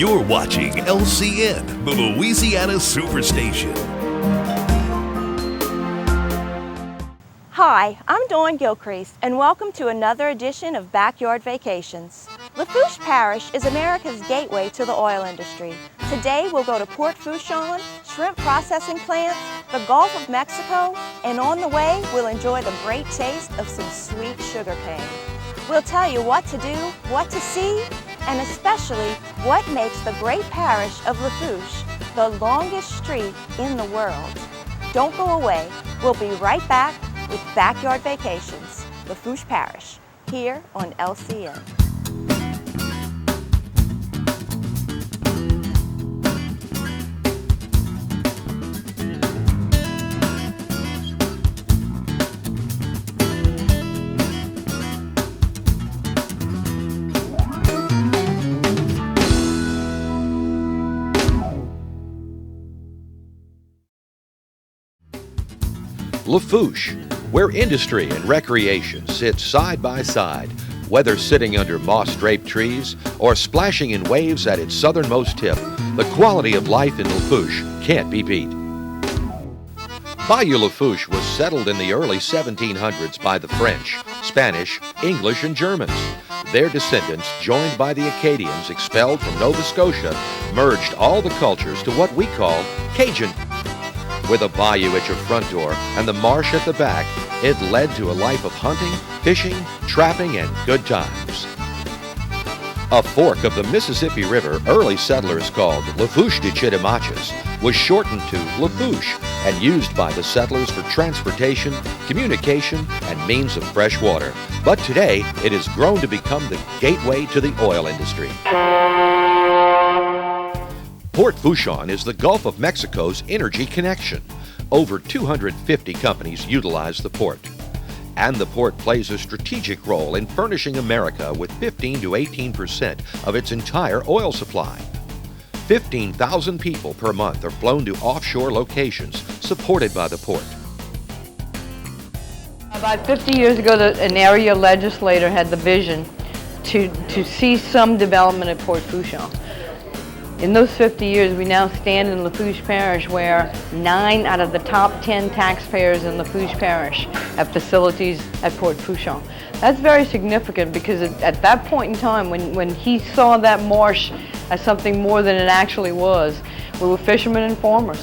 You're watching LCN, the Louisiana Superstation. Hi, I'm Dawn Gilcrease, and welcome to another edition of Backyard Vacations. LaFourche Parish is America's gateway to the oil industry. Today we'll go to Port Fourchon, shrimp processing plants, the Gulf of Mexico, and on the way we'll enjoy the great taste of some sweet sugar cane. We'll tell you what to do, what to see, and especially what makes the great parish of LaFourche the longest street in the world. Don't go away. We'll be right back with Backyard Vacations, LaFourche Parish, here on LCN. LaFourche, where industry and recreation sit side by side, whether sitting under moss-draped trees or splashing in waves at its southernmost tip, the quality of life in LaFourche can't be beat. Bayou LaFourche was settled in the early 1700s by the French, Spanish, English, and Germans. Their descendants, joined by the Acadians expelled from Nova Scotia, merged all the cultures to what we call Cajun. With a bayou at your front door and the marsh at the back, it led to a life of hunting, fishing, trapping, and good times. A fork of the Mississippi River early settlers called LaFourche de Chitimaches was shortened to LaFourche and used by the settlers for transportation, communication, and means of fresh water. But today, it has grown to become the gateway to the oil industry. Port Fourchon is the Gulf of Mexico's energy connection. Over 250 companies utilize the port. And the port plays a strategic role in furnishing America with 15 to 18% of its entire oil supply. 15,000 people per month are flown to offshore locations supported by the port. About 50 years ago, an area legislator had the vision to see some development at Port Fourchon. In those 50 years, we now stand in LaFourche Parish where 9 out of the top 10 taxpayers in LaFourche Parish have facilities at Port Fourchon. That's very significant because at that point in time, when he saw that marsh as something more than it actually was, we were fishermen and farmers.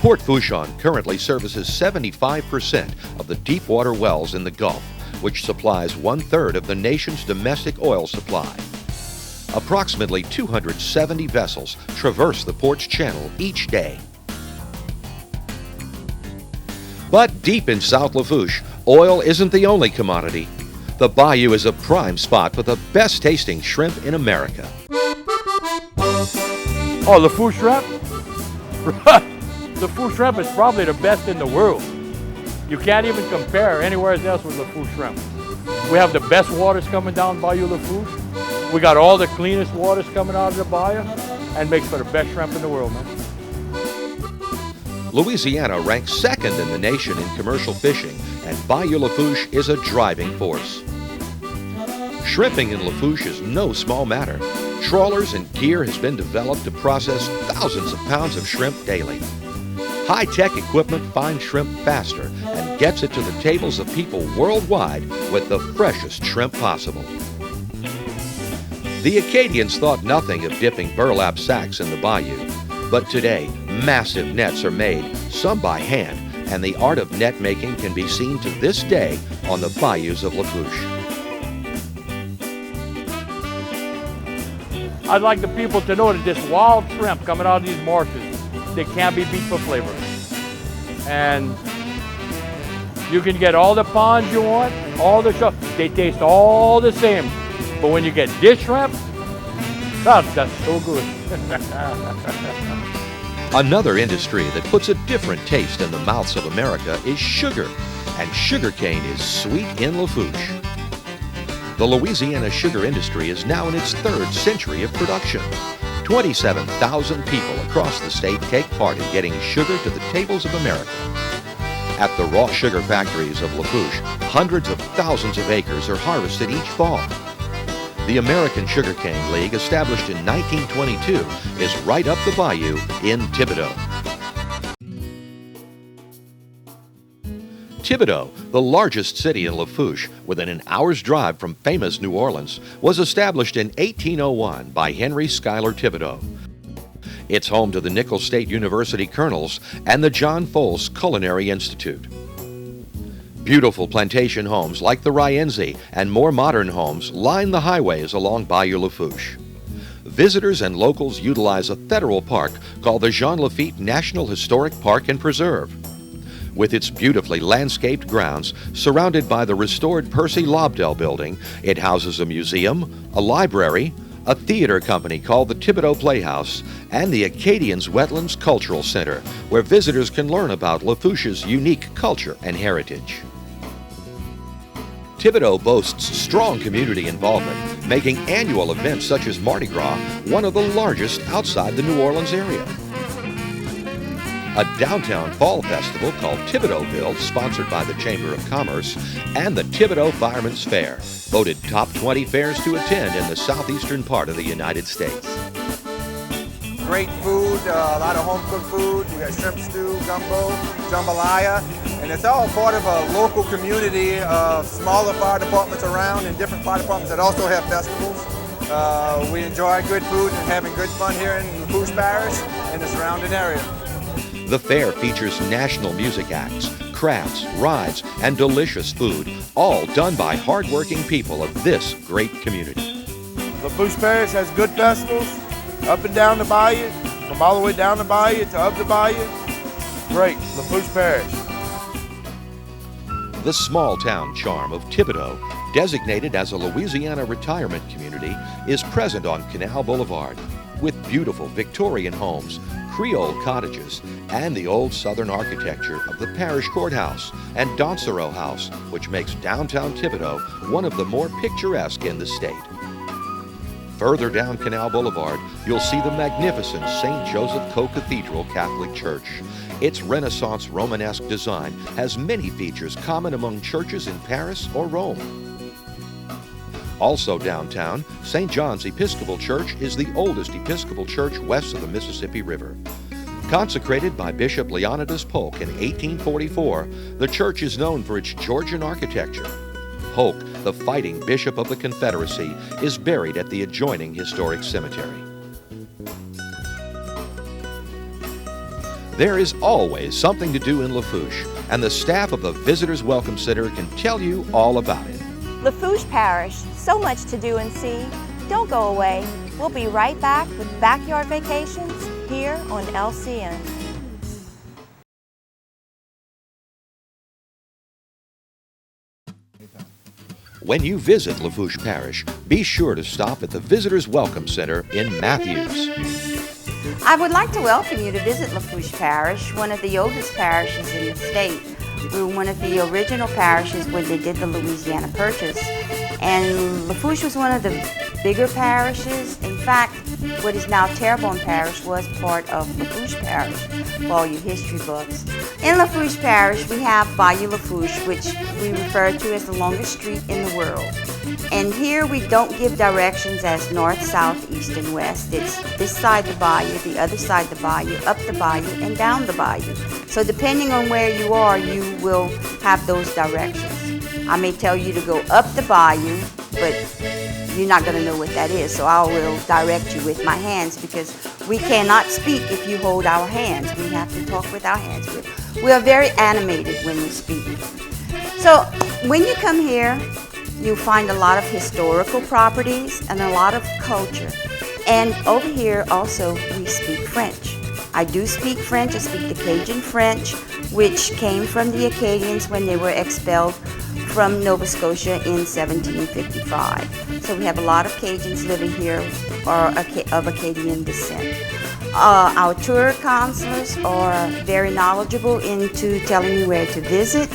Port Fourchon currently services 75% of the deep water wells in the Gulf, which supplies 1/3 of the nation's domestic oil supply. Approximately 270 vessels traverse the port's channel each day. But deep in South LaFourche, oil isn't the only commodity. The bayou is a prime spot for the best tasting shrimp in America. Oh, LaFourche shrimp? LaFourche shrimp is probably the best in the world. You can't even compare anywhere else with LaFourche shrimp. We have the best waters coming down Bayou LaFourche. We got all the cleanest waters coming out of the bayou and makes for the best shrimp in the world, man. Louisiana ranks second in the nation in commercial fishing, and Bayou LaFourche is a driving force. Shrimping in LaFourche is no small matter. Trawlers and gear has been developed to process thousands of pounds of shrimp daily. High-tech equipment finds shrimp faster and gets it to the tables of people worldwide with the freshest shrimp possible. The Acadians thought nothing of dipping burlap sacks in the bayou, but today massive nets are made, some by hand, and the art of net making can be seen to this day on the bayous of LaFourche. I'd like the people to know that this wild shrimp coming out of these marshes, they can't be beat for flavor. And you can get all the ponds you want, all the stuff, they taste all the same. But when you get this shrimp, that's so good. Another industry that puts a different taste in the mouths of America is sugar, and sugarcane is sweet in LaFourche. The Louisiana sugar industry is now in its 3rd century of production. 27,000 people across the state take part in getting sugar to the tables of America. At the raw sugar factories of LaFourche, hundreds of thousands of acres are harvested each fall. The American Sugarcane League, established in 1922, is right up the bayou in Thibodaux. Thibodaux, the largest city in LaFourche, within an hour's drive from famous New Orleans, was established in 1801 by Henry Schuyler Thibodaux. It's home to the Nicholls State University Colonels and the John Foles Culinary Institute. Beautiful plantation homes like the Rienzi and more modern homes line the highways along Bayou LaFourche. Visitors and locals utilize a federal park called the Jean Lafitte National Historic Park and Preserve. With its beautifully landscaped grounds surrounded by the restored Percy Lobdell building, it houses a museum, a library, a theater company called the Thibodaux Playhouse, and the Acadians Wetlands Cultural Center, where visitors can learn about LaFourche's unique culture and heritage. Thibodaux boasts strong community involvement, making annual events such as Mardi Gras one of the largest outside the New Orleans area. A downtown fall festival called Thibodauxville, sponsored by the Chamber of Commerce, and the Thibodaux Firemen's Fair, voted top 20 fairs to attend in the southeastern part of the United States. Great food, a lot of home-cooked food. We got shrimp stew, gumbo, jambalaya, and it's all part of a local community of smaller fire departments around and different fire departments that also have festivals. We enjoy good food and having good fun here in LaFourche Parish and the surrounding area. The fair features national music acts, crafts, rides, and delicious food, all done by hardworking people of this great community. LaFourche Parish has good festivals, up and down the bayou, from all the way down the bayou to up the bayou. Great, LaFourche Parish. The small-town charm of Thibodaux, designated as a Louisiana retirement community, is present on Canal Boulevard, with beautiful Victorian homes, Creole cottages, and the old Southern architecture of the Parish Courthouse and Dansereau House, which makes downtown Thibodaux one of the more picturesque in the state. Further down Canal Boulevard, you'll see the magnificent St. Joseph Co-Cathedral Catholic Church. Its Renaissance Romanesque design has many features common among churches in Paris or Rome. Also downtown, St. John's Episcopal Church is the oldest Episcopal church west of the Mississippi River. Consecrated by Bishop Leonidas Polk in 1844, the church is known for its Georgian architecture. Polk, the fighting Bishop of the Confederacy, is buried at the adjoining historic cemetery. There is always something to do in LaFourche, and the staff of the Visitors Welcome Center can tell you all about it. LaFourche Parish, so much to do and see. Don't go away. We'll be right back with Backyard Vacations here on LCN. When you visit LaFourche Parish, be sure to stop at the Visitors Welcome Center in Matthews. I would like to welcome you to visit LaFourche Parish, one of the oldest parishes in the state. We were one of the original parishes when they did the Louisiana Purchase. And LaFourche was one of the bigger parishes. In fact, what is now Terrebonne Parish was part of LaFourche Parish for all your history books. In LaFourche Parish, we have Bayou LaFourche, which we refer to as the longest street in the world. And here we don't give directions as north, south, east, and west. It's this side the bayou, the other side the bayou, up the bayou, and down the bayou. So depending on where you are, you will have those directions. I may tell you to go up the bayou, but you're not going to know what that is. So I will direct you with my hands, because we cannot speak if you hold our hands. We have to talk with our hands. We are very animated when we speak. So when you come here, you'll find a lot of historical properties and a lot of culture. And over here also we speak French. I do speak French. I speak the Cajun French, which came from the Acadians when they were expelled from Nova Scotia in 1755. So we have a lot of Cajuns living here of Acadian descent. Our tour counselors are very knowledgeable into telling you where to visit,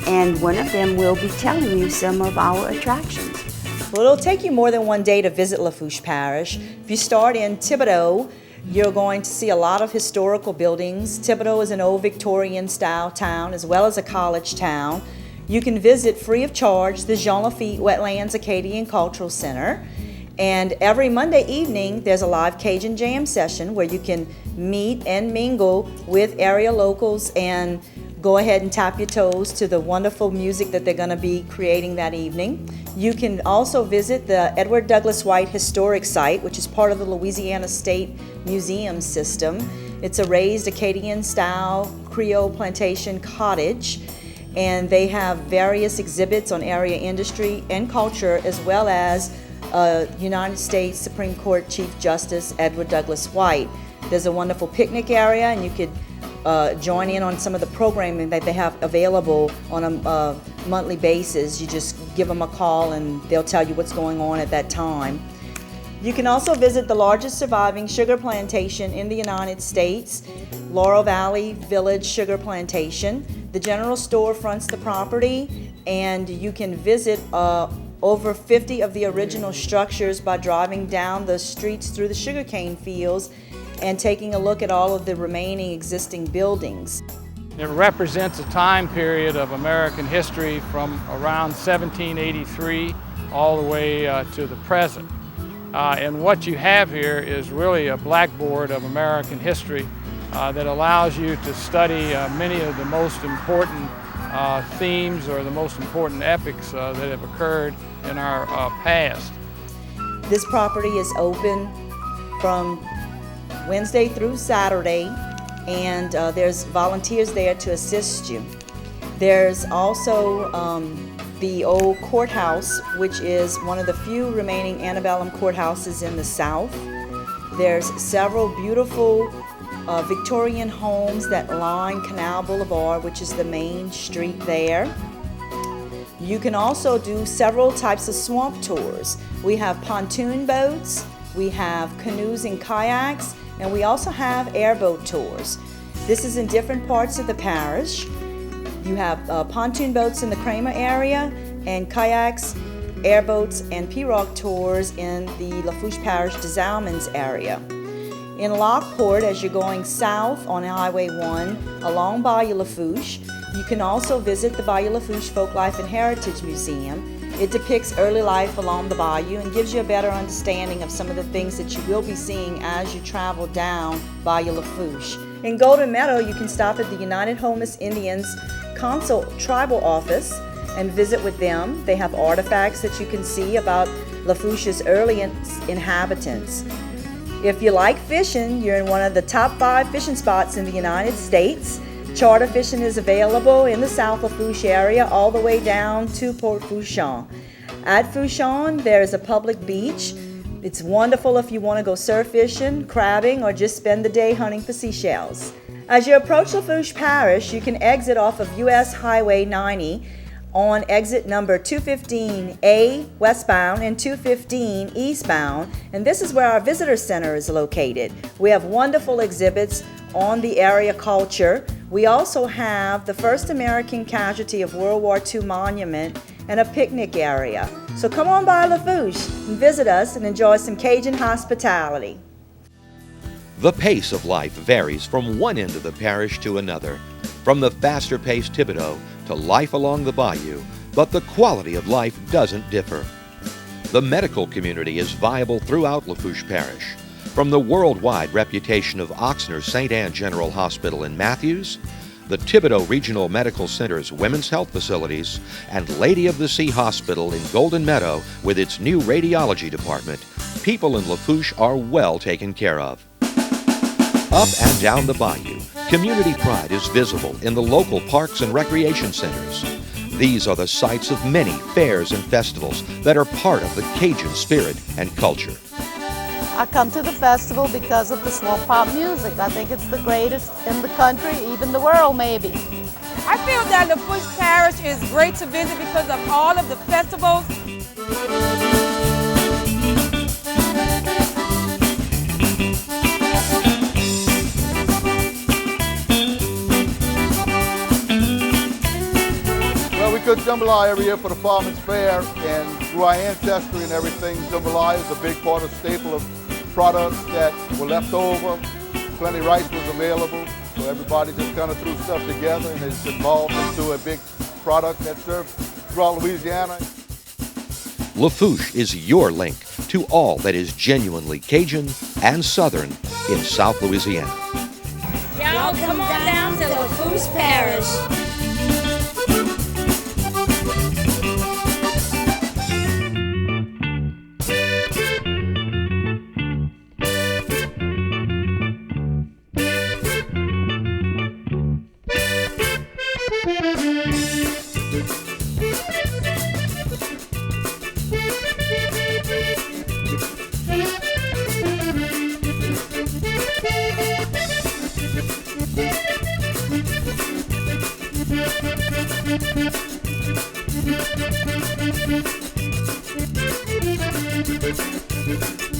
and one of them will be telling you some of our attractions. Well, it'll take you more than one day to visit LaFourche Parish. If you start in Thibodaux, you're going to see a lot of historical buildings. Thibodaux is an old Victorian style town as well as a college town. You can visit free of charge the Jean Lafitte Wetlands Acadian Cultural Center. And every Monday evening, there's a live Cajun Jam session where you can meet and mingle with area locals and go ahead and tap your toes to the wonderful music that they're going to be creating that evening. You can also visit the Edward Douglas White Historic Site, which is part of the Louisiana State Museum system. It's a raised Acadian-style Creole plantation cottage, and they have various exhibits on area industry and culture, as well as United States Supreme Court Chief Justice Edward Douglas White. There's a wonderful picnic area, and you could join in on some of the programming that they have available on a monthly basis. You just give them a call and they'll tell you what's going on at that time. You can also visit the largest surviving sugar plantation in the United States, Laurel Valley Village Sugar Plantation. The general store fronts the property, and you can visit over 50 of the original structures by driving down the streets through the sugarcane fields and taking a look at all of the remaining existing buildings. It represents a time period of American history from around 1783 all the way to the present. And what you have here is really a blackboard of American history that allows you to study many of the most important themes or the most important epics that have occurred in our past. This property is open from Wednesday through Saturday, and there's volunteers there to assist you. There's also the old courthouse, which is one of the few remaining antebellum courthouses in the South. There's several beautiful Victorian homes that line Canal Boulevard, which is the main street there. You can also do several types of swamp tours. We have pontoon boats, we have canoes and kayaks, and we also have airboat tours. This is in different parts of the parish. You have pontoon boats in the Kramer area, and kayaks, airboats, and pirogue tours in the LaFourche Parish Desalmans area. In Lockport, as you're going south on Highway 1 along Bayou LaFourche, you can also visit the Bayou LaFourche Folklife and Heritage Museum. It depicts early life along the bayou and gives you a better understanding of some of the things that you will be seeing as you travel down Bayou LaFourche. In Golden Meadow, you can stop at the United Homeless Indians Consul Tribal Office and visit with them. They have artifacts that you can see about LaFourche's early inhabitants. If you like fishing, you're in one of the top 5 fishing spots in the United States. Charter fishing is available in the South Lafourche area all the way down to Port Fourchon. At Fourchon, there is a public beach. It's wonderful if you want to go surf fishing, crabbing, or just spend the day hunting for seashells. As you approach LaFourche Parish, you can exit off of US Highway 90 on exit number 215A westbound and 215 eastbound, and this is where our visitor center is located. We have wonderful exhibits on the area culture. We also have the first American casualty of World War II monument and a picnic area. So come on by LaFourche and visit us and enjoy some Cajun hospitality. The pace of life varies from one end of the parish to another, from the faster-paced Thibodaux to life along the bayou, but the quality of life doesn't differ. The medical community is viable throughout LaFourche Parish, from the worldwide reputation of Oxnard's St. Anne General Hospital in Matthews, the Thibodaux Regional Medical Center's women's health facilities, and Lady of the Sea Hospital in Golden Meadow with its new radiology department, people in LaFourche are well taken care of. Up and down the bayou, community pride is visible in the local parks and recreation centers. These are the sites of many fairs and festivals that are part of the Cajun spirit and culture. I come to the festival because of the swamp pop music. I think it's the greatest in the country, even the world maybe. I feel that LaFourche Parish is great to visit because of all of the festivals. We cook jambalaya every year for the Farmers Fair, and through our ancestry and everything, jambalaya is a big part of staple of products that were left over. Plenty of rice was available, so everybody just kind of threw stuff together and it's evolved into a big product that's served throughout Louisiana. LaFourche is your link to all that is genuinely Cajun and Southern in South Louisiana. Y'all come on down to LaFourche Parish. Thank you.